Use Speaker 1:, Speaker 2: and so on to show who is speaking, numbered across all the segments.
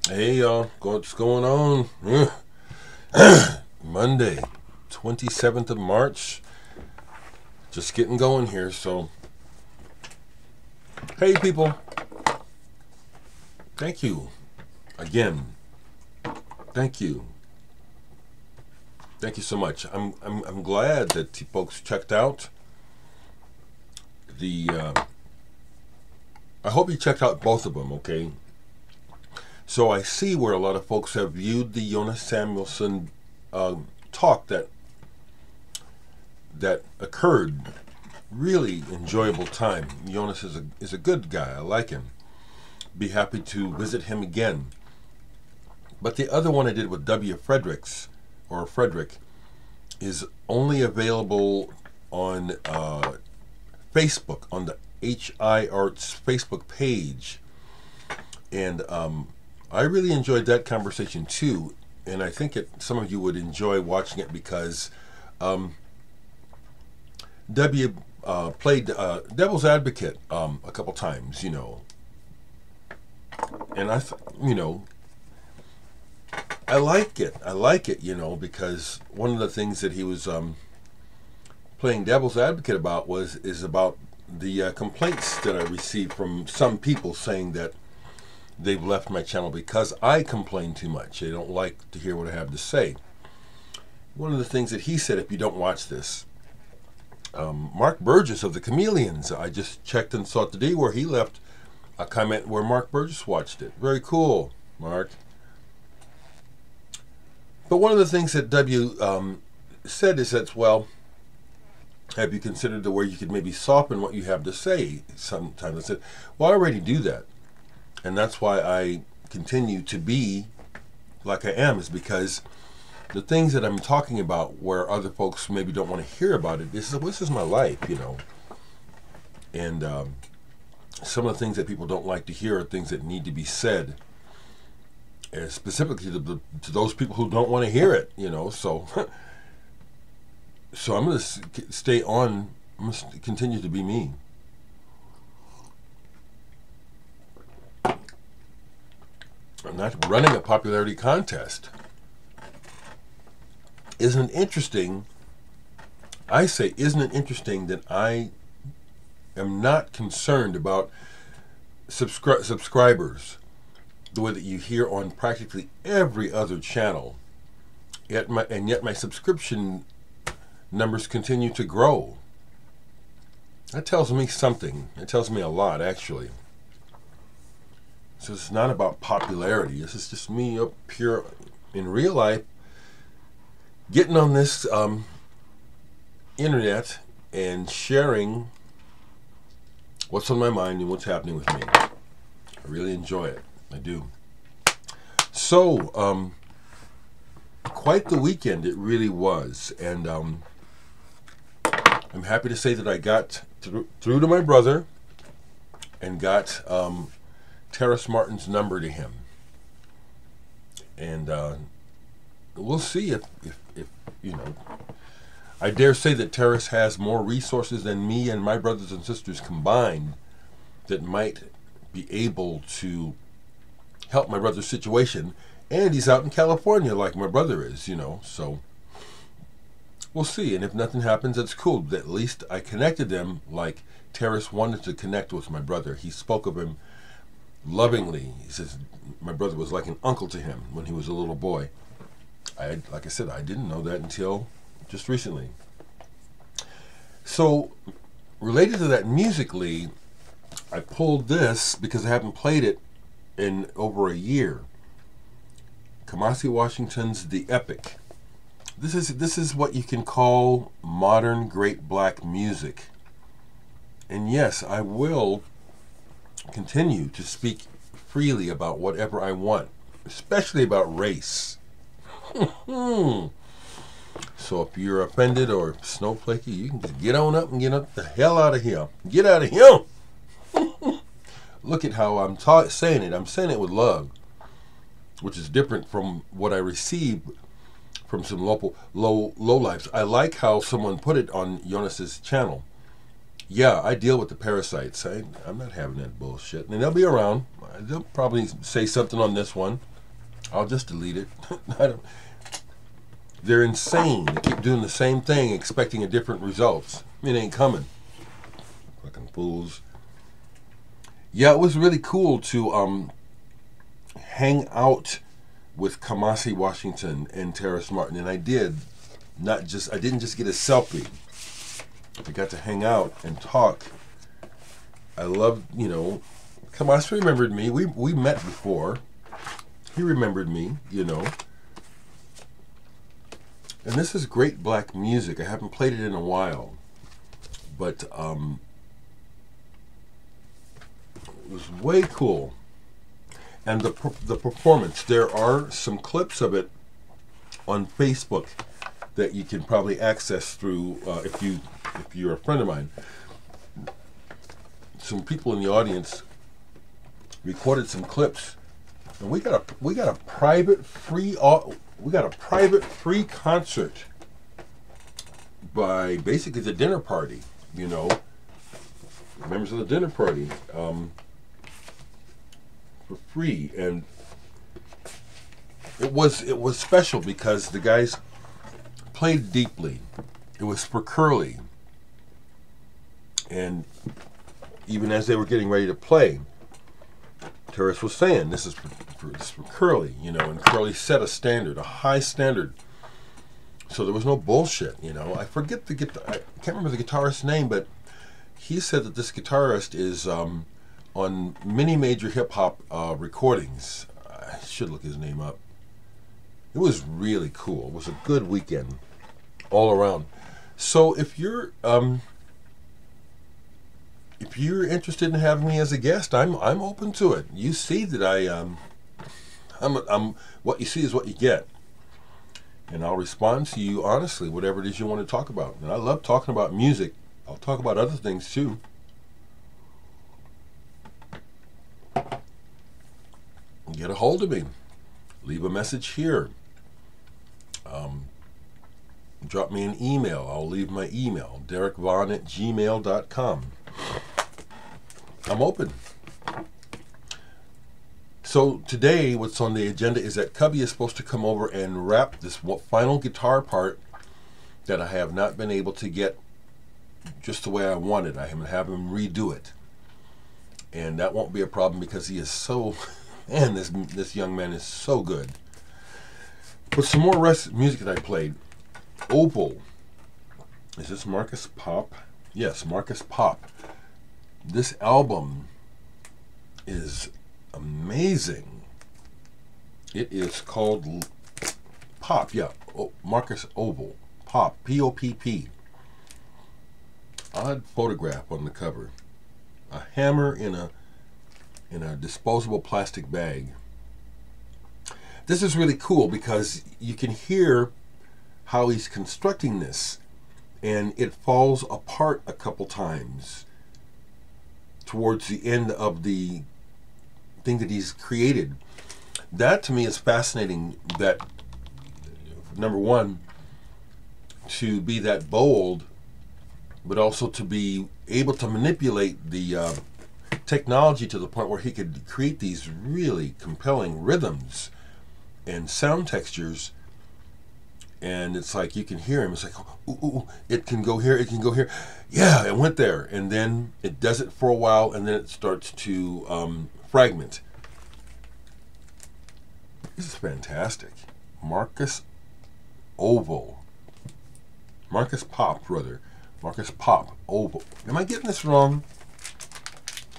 Speaker 1: Hey y'all, what's going on? Monday, 27th of March. Just getting going here, so. Hey people. Thank you. Again. Thank you. Thank you so much. I'm glad that you folks checked out the I hope you checked out both of them, okay? So I see where a lot of folks have viewed the Jonas Samuelson talk that occurred. Really enjoyable time. Jonas is a good guy. I like him. Be happy to visit him again. But the other one I did with W. Fredericks, or Frederick, is only available on Facebook, on the HI Arts Facebook page. And I really enjoyed that conversation too, and I think some of you would enjoy watching it because W played Devil's Advocate a couple times, you know, and I like it, you know, because one of the things that he was playing Devil's Advocate about is about the complaints that I received from some people saying that they've left my channel because I complain too much. They don't like to hear what I have to say. One of the things that he said, if you don't watch this, Mark Burgess of the Chameleons, I just checked and saw today where he left a comment where Mark Burgess watched it. Very cool, Mark. But one of the things that W said is that, well, have you considered the way you could maybe soften what you have to say sometimes? I said, well, I already do that. And that's why I continue to be like I am, is because the things that I'm talking about where other folks maybe don't want to hear about it, this is my life, you know. And some of the things that people don't like to hear are things that need to be said, and specifically to those people who don't want to hear it, you know. So, so I'm going to stay on, I'm going to continue to be me. I'm not running a popularity contest. Isn't it interesting? I say, isn't it interesting that I am not concerned about subscribers the way that you hear on practically every other channel, yet my subscription numbers continue to grow. That tells me something. It tells me a lot, actually. So it's not about popularity. This is just me up here in real life, getting on this internet and sharing what's on my mind and what's happening with me. I really enjoy it. I do. So, quite the weekend it really was. And I'm happy to say that I got through to my brother and got Terrace Martin's number to him, and we'll see if you know. I dare say that Terrace has more resources than me and my brothers and sisters combined that might be able to help my brother's situation, and he's out in California like my brother is, you know. So we'll see, and if nothing happens, that's cool. At least I connected them like Terrace wanted to connect with my brother. He spoke of him lovingly. He says my brother was like an uncle to him when he was a little boy. Like I said, I didn't know that until just recently. So, related to that musically, I pulled this because I haven't played it in over a year. Kamasi Washington's The Epic. This is what you can call modern great black music. And yes, I will continue to speak freely about whatever I want, especially about race. So if you're offended or snowflakey, you can just get on up and get the hell out of here. Get out of here. Look at how I'm saying it. I'm saying it with love, which is different from what I received from some low lives. I like how someone put it on Jonas's channel. Yeah, I deal with the parasites. I'm not having that bullshit. And they'll be around. They'll probably say something on this one. I'll just delete it. They're insane. They keep doing the same thing, expecting a different results. It ain't coming. Fucking fools. Yeah, it was really cool to hang out with Kamasi Washington and Terrace Martin, and I did. I didn't just get a selfie. I got to hang out and talk. I loved, Kamasi remembered me. We met before. He remembered me, And this is great black music. I haven't played it in a while. But it was way cool. And the performance, there are some clips of it on Facebook that you can probably access through if you're a friend of mine. Some people in the audience recorded some clips, and we got a private free concert by basically the dinner party, members of the dinner party, for free. And it was special because the guys played deeply. It was for Curly, and even as they were getting ready to play, Terrace was saying, "This is for Curly," and Curly set a standard, a high standard. So there was no bullshit, I forget I can't remember the guitarist's name, but he said that this guitarist is on many major hip hop recordings. I should look his name up. It was really cool. It was a good weekend all around. So if you're interested in having me as a guest, I'm open to it. You see that I'm what you see is what you get, and I'll respond to you honestly, whatever it is you want to talk about. And I love talking about music. I'll talk about other things too. Get a hold of me. Leave a message here. Drop me an email. I'll leave my email, dereckvaughn@gmail.com. I'm open. So today, what's on the agenda is that Cubby is supposed to come over and wrap this final guitar part that I have not been able to get just the way I wanted. I am have him redo it, and that won't be a problem because he is so. Man, this young man is so good. But some more music that I played. Opal. Is this Marcus Popp? Yes, Marcus Popp. This album is amazing. It is called Popp. Yeah, Marcus Opal. Popp. P-O-P-P. Odd photograph on the cover. A hammer in a disposable plastic bag. This is really cool because you can hear how he's constructing this, and it falls apart a couple times towards the end of the thing that he's created. That to me is fascinating, that number one, to be that bold, but also to be able to manipulate the technology to the point where he could create these really compelling rhythms and sound textures, and it's like you can hear him. It's like, ooh, ooh, it can go here, it can go here. Yeah, it went there, and then it does it for a while, and then it starts to fragment. This is fantastic. Marcus Oval. Marcus Popp, brother. Marcus Popp, Oval. Am I getting this wrong?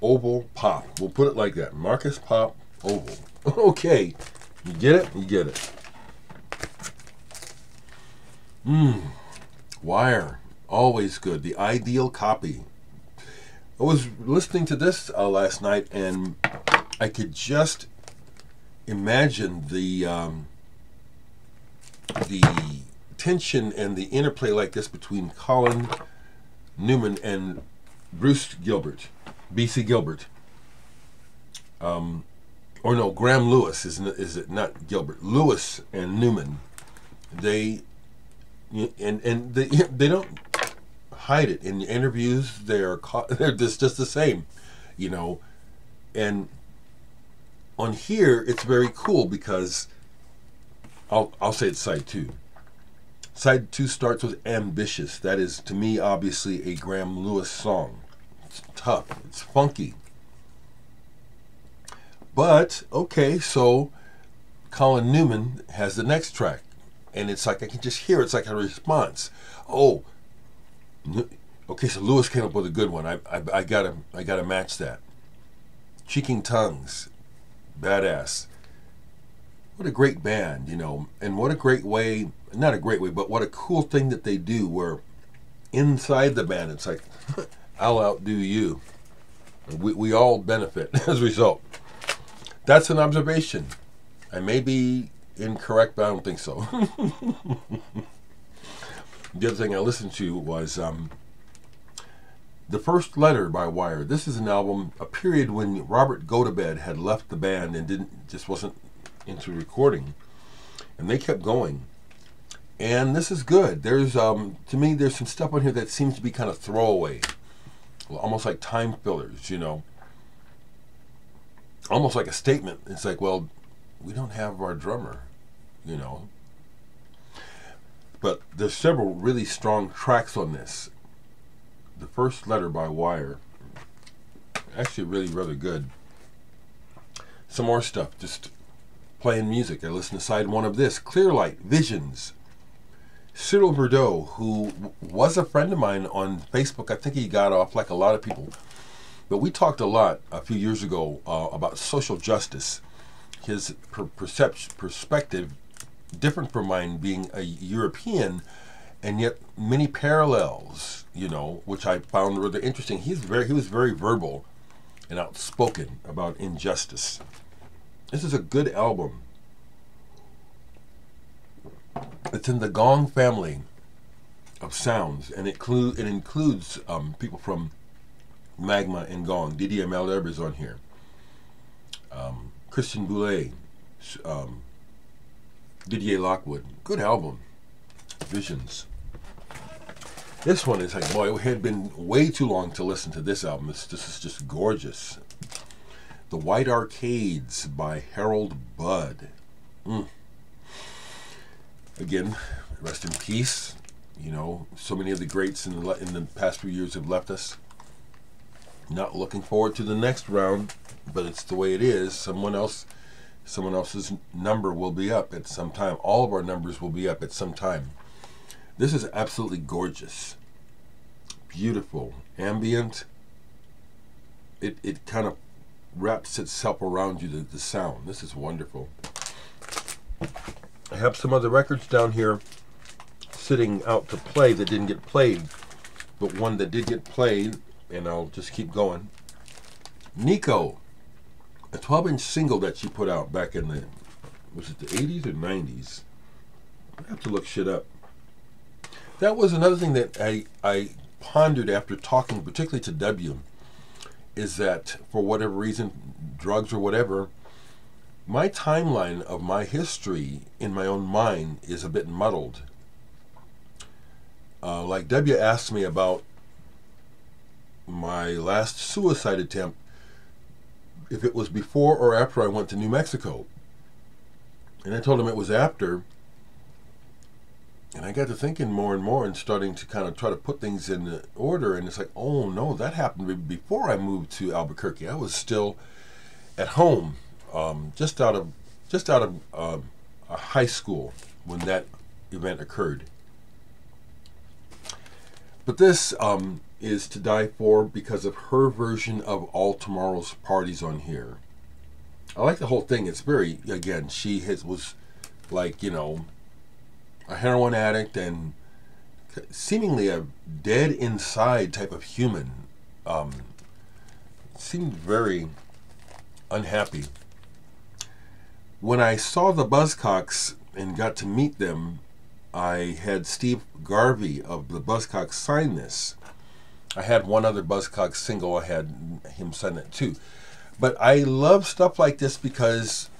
Speaker 1: Oval Popp. We'll put it like that. Marcus Popp, Oval. Okay. You get it? You get it. Wire. Always good. The Ideal Copy. I was listening to this last night, and I could just imagine the tension and the interplay like this between Colin Newman and Bruce Gilbert, B.C. Gilbert. Or no, Graham Lewis, is it not Gilbert? Lewis and Newman. They don't hide it. In interviews, they're just the same, you know. And on here, it's very cool because I'll say it's side 2. Side 2 starts with Ambitious. That is, to me, obviously a Graham Lewis song. It's tough. It's funky. But, okay, so Colin Newman has the next track. And it's like, I can just hear it's like a response. Oh, okay, so Lewis came up with a good one. I gotta match that. Cheeking Tongues, badass. What a great band, you know, and what a great way, not a great way, but what a cool thing that they do where inside the band it's like, I'll outdo you. We all benefit as a result. That's an observation. I may be incorrect, but I don't think so. The other thing I listened to was The First Letter by Wire. This is an album, a period when Robert Gotobed had left the band and just wasn't into recording, and they kept going. And this is good. There's to me, there's some stuff on here that seems to be kind of throwaway, almost like time fillers, you know, almost like a statement. It's like, well, we don't have our drummer, you know. But there's several really strong tracks on this. The First Letter by Wire, actually really rather good. Some more stuff, just playing music. I listened to side 1 of this, Clearlight, Visions. Cyril Verdeau, who was a friend of mine on Facebook. I think he got off like a lot of people. But we talked a lot a few years ago about social justice. His perspective, different from mine, being a European, and yet many parallels, you know, which I found rather interesting. He was very verbal and outspoken about injustice. This is a good album. It's in the Gong family of sounds, and it includes people from Magma and Gong. Didier Malherbe is on here. Christian Boulez, Didier Lockwood. Good album. Visions. This one is like, boy, it had been way too long to listen to this album. This is just gorgeous. The White Arcades by Harold Budd. Again, rest in peace. You know, so many of the greats in the past few years have left us. Not looking forward to the next round, but it's the way it is. Someone else's number will be up at some time. All of our numbers will be up at some time. This is absolutely gorgeous. Beautiful. Ambient. It kind of wraps itself around you, the sound. This is wonderful. I have some other records down here sitting out to play that didn't get played, but one that did get played, and I'll just keep going. Nico, a 12-inch single that she put out back in the, was it the 80s or 90s? I have to look shit up. That was another thing that I pondered after talking particularly to W, is that for whatever reason, drugs or whatever, my timeline of my history in my own mind is a bit muddled. Like W asked me about my last suicide attempt, if it was before or after I went to New Mexico. And I told him it was after. And I got to thinking more and more and starting to kind of try to put things in order. And it's like, oh no, that happened before I moved to Albuquerque. I was still at home, just out of a high school when that event occurred. But this is To Die For because of her version of All Tomorrow's Parties on here. I like the whole thing. It's very, again, was like, you know, a heroin addict and seemingly a dead inside type of human. Seemed very unhappy. When I saw the Buzzcocks and got to meet them, I had Steve Garvey of the Buzzcocks sign this. I had one other Buzzcocks single, I had him sign it too. But I love stuff like this because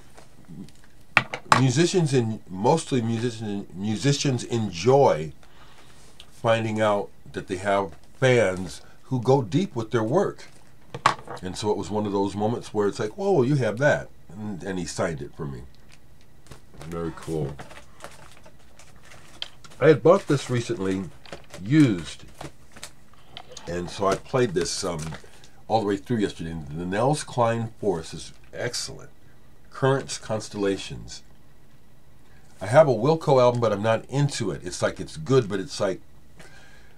Speaker 1: musicians, and mostly musicians, enjoy finding out that they have fans who go deep with their work. And so it was one of those moments where it's like, whoa, you have that. And he signed it for me. Very cool. I had bought this recently, used. And so I played this all the way through yesterday. The Nels Cline Force is excellent. Currents, Constellations. I have a Wilco album, but I'm not into it. It's like it's good, but it's like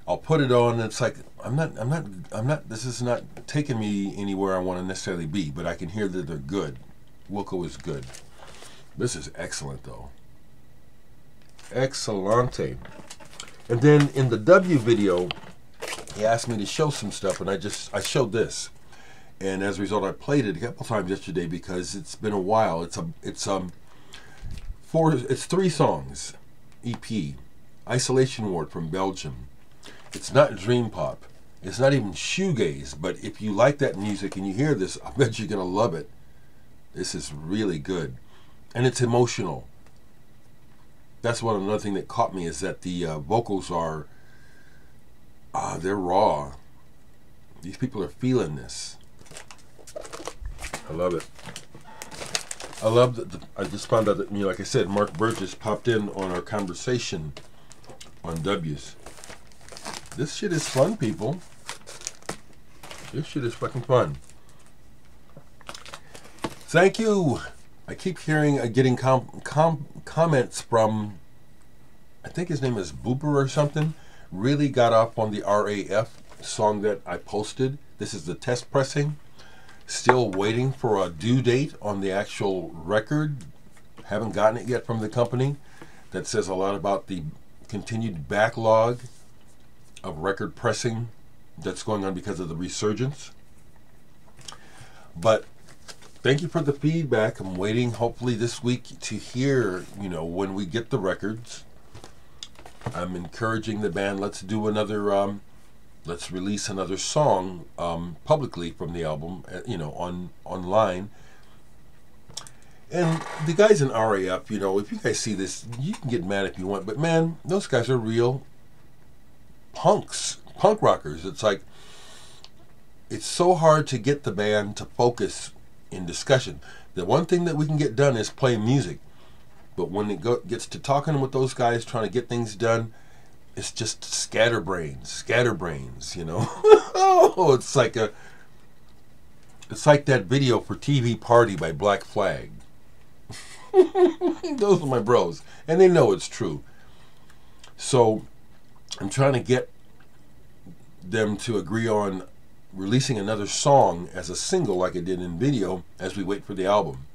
Speaker 1: I'll put it on and it's like I'm not this is not taking me anywhere I want to necessarily be, but I can hear that they're good. Wilco is good. This is excellent though. Excellente. And then in the W video, he asked me to show some stuff, and I showed this. And as a result, I played it a couple times yesterday because it's been a while. It's 3 songs, EP, Isolation Ward from Belgium. It's not dream pop. It's not even shoegaze. But if you like that music and you hear this, I bet you're gonna love it. This is really good, and it's emotional. That's another thing that caught me, is that the vocals are they're raw. These people are feeling this. I love it. I love that. I just found out that, like I said, Mark Burgess popped in on our conversation on W's. This shit is fun, people. This shit is fucking fun. Thank you. I keep getting comments from, I think his name is Booper or something. Really got off on the RAF song that I posted. This is the test pressing. Still waiting for a due date on the actual record. Haven't gotten it yet from the company. That says a lot about the continued backlog of record pressing that's going on because of the resurgence. But thank you for the feedback. I'm waiting hopefully this week to hear, when we get the records. I'm encouraging the band, let's do another let's release another song publicly from the album, online. And the guys in RAF, if you guys see this, you can get mad if you want, but man, those guys are real punks, punk rockers. It's like, it's so hard to get the band to focus in discussion. The one thing that we can get done is play music, but when it gets to talking with those guys, trying to get things done, it's just scatterbrains, Oh, it's like that video for TV Party by Black Flag. Those are my bros, and they know it's true. So I'm trying to get them to agree on releasing another song as a single like I did in video as we wait for the album.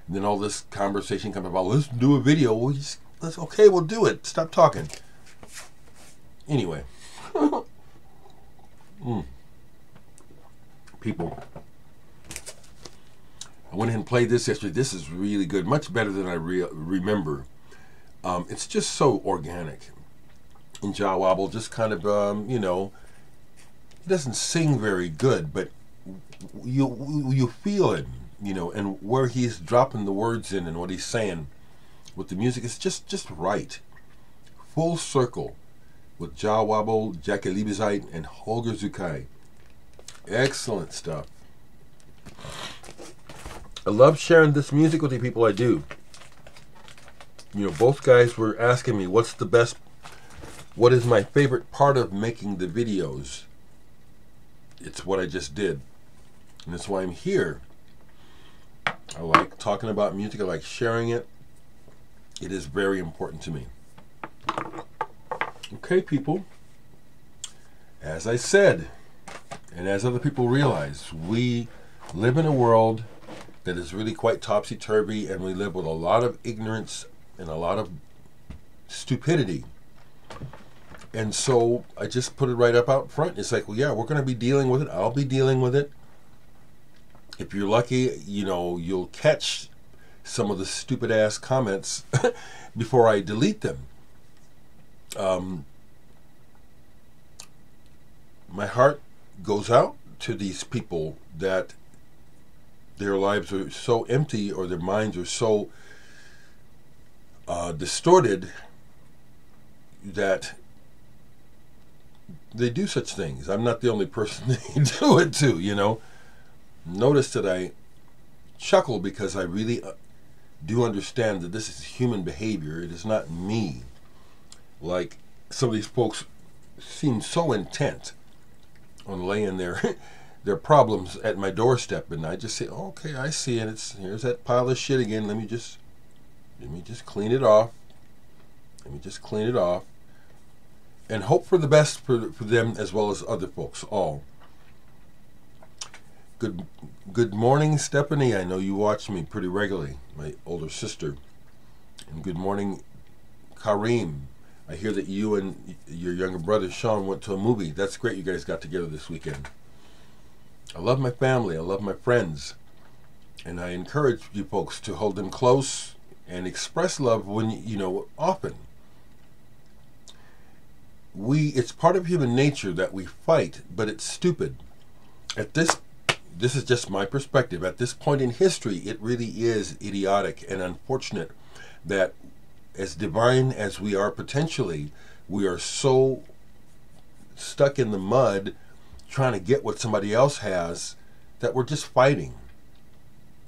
Speaker 1: And then all this conversation comes about, let's do a video. Okay, we'll do it. Stop talking. Anyway. People. I went ahead and played this yesterday. This is really good. Much better than I remember. It's just so organic. And Jah Wobble just kind of, he doesn't sing very good, but you feel it, and where he's dropping the words in and what he's saying with the music is just right. Full circle with Jah Wobble, Jackie Liebezeit, and Holger Zukai. Excellent stuff. I love sharing this music with the people I do. Both guys were asking me what is my favorite part of making the videos. It's what I just did. And that's why I'm here. I like talking about music. I like sharing it. It is very important to me. Okay, people. As I said, and as other people realize, we live in a world that is really quite topsy-turvy, and we live with a lot of ignorance and a lot of stupidity. And so I just put it right up out front. It's like, well, yeah, we're going to be dealing with it. I'll be dealing with it. If you're lucky, you'll catch some of the stupid ass comments before I delete them. My heart goes out to these people that their lives are so empty, or their minds are so distorted, that they do such things. I'm not the only person they do it to, you know. Notice that I chuckle because I really do understand that this is human behavior. It is not me. Like, some of these folks seem so intent on laying their problems at my doorstep, and I just say, oh, okay, I see it. Here's that pile of shit again. Let me just clean it off. Let me just clean it off, and hope for the best for them as well as other folks. All. Good morning, Stephanie. I know you watch me pretty regularly, my older sister. And good morning, Kareem. I hear that you and your younger brother Sean went to a movie. That's great. You guys got together this weekend. I love my family. I love my friends, and I encourage you folks to hold them close and express love when often. It's part of human nature that we fight, but it's stupid. This is just my perspective. At this point in history, it really is idiotic and unfortunate that, as divine as we are potentially, we are so stuck in the mud trying to get what somebody else has that we're just fighting.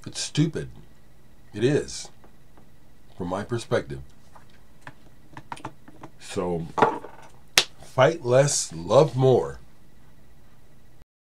Speaker 1: It's stupid. It is, from my perspective. So, fight less, love more.